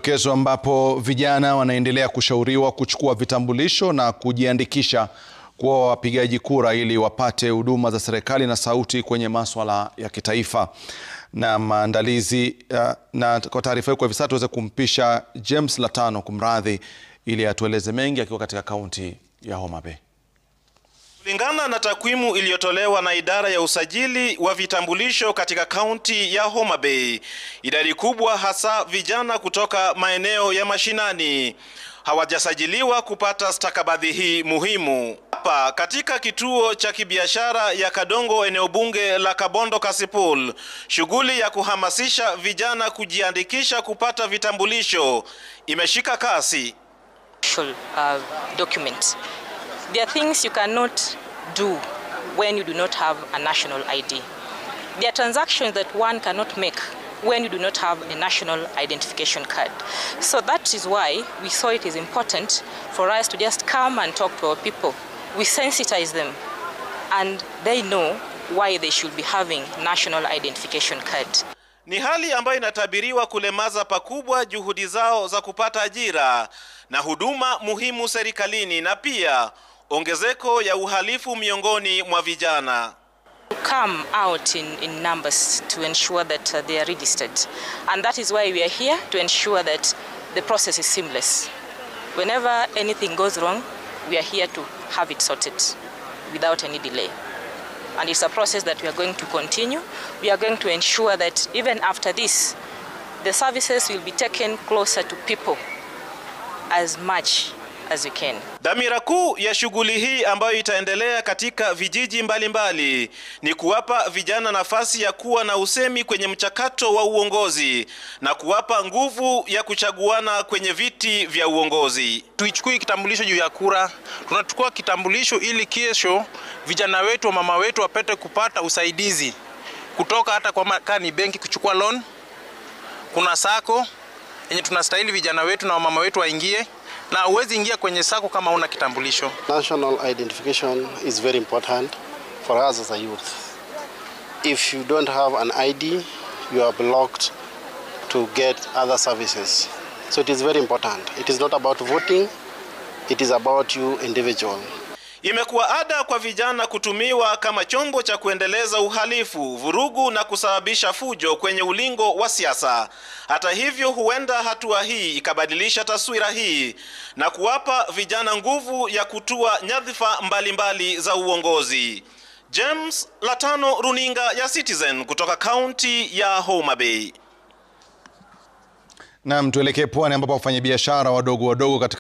Dokezo ambapo vijana wanaendelea kushauriwa kuchukua vitambulisho na kujiandikisha kuwa wapigaji kura ili wapate huduma za serikali na sauti kwenye masuala ya kitaifa. Na maandalizi na kwa taarifa hiyo kwa hivi sasa tuweze kumpisha James Latano kumradhi ili atueleze mengi akiwa katika kaunti ya Homa Bay. Kulingana na takwimu iliyotolewa na idara ya usajili wa vitambulisho katika kaunti ya Homa Bay, idadi kubwa hasa vijana kutoka maeneo ya mashinani hawajasajiliwa kupata stakabadhi hii muhimu. Hapa katika kituo cha kibiashara ya Kadongo, eneo bunge la Kabondo Kasipul, shughuli ya kuhamasisha vijana kujiandikisha kupata vitambulisho imeshika kasi. Documents. There are things you cannot do when you do not have a national ID. There are transactions that one cannot make when you do not have a national identification card. So that is why we saw it is important for us to just come and talk to our people. We sensitize them and they know why they should be having national identification card. Ni hali ambayo inatabiriwa kulemaza pakubwa juhudi zao za kupata ajira na huduma muhimu serikalini na pia ongezeko ya uhalifu miongoni mwa vijana. Come out in numbers to ensure that they are registered, and that is why we are here to ensure that the process is seamless. Whenever anything goes wrong, we are here to have it sorted without any delay. And it's a process that we are going to continue. We are going to ensure that even after this, the services will be taken closer to people as much as we can. Dhamira kuu ya shughuli hii ambayo itaendelea katika vijiji mbalimbali ni kuwapa vijana nafasi ya kuwa na usemi kwenye mchakato wa uongozi na kuwapa nguvu ya kuchaguana kwenye viti vya uongozi. Tuichukue kitambulisho juu ya kura. Tunachukua kitambulisho ili kesho vijana wetu, mama wetu wapate kupata usaidizi kutoka hata kwa kani benki kuchukua loan. Kuna sako yenye tunastahili vijana wetu na mama wetu waingie, na uwezi ingia kwenye sako kama una kitambulisho. National identification is very important for us as a youth. If you don't have an ID, you are blocked to get other services. So it is very important. It is not about voting, it is about you individual. Imekuwa ada kwa vijana kutumiwa kama chombo cha kuendeleza uhalifu, vurugu na kusababisha fujo kwenye ulingo wa siasa. Hata hivyo, huenda hatua hii ikabadilisha taswira hii na kuwapa vijana nguvu ya kutua nyadhifa mbalimbali za uongozi. James Latano, runinga ya Citizen kutoka kaunti ya Homa Bay. Naam, tuelekee pwani ambapo wafanyabiashara wadogo katika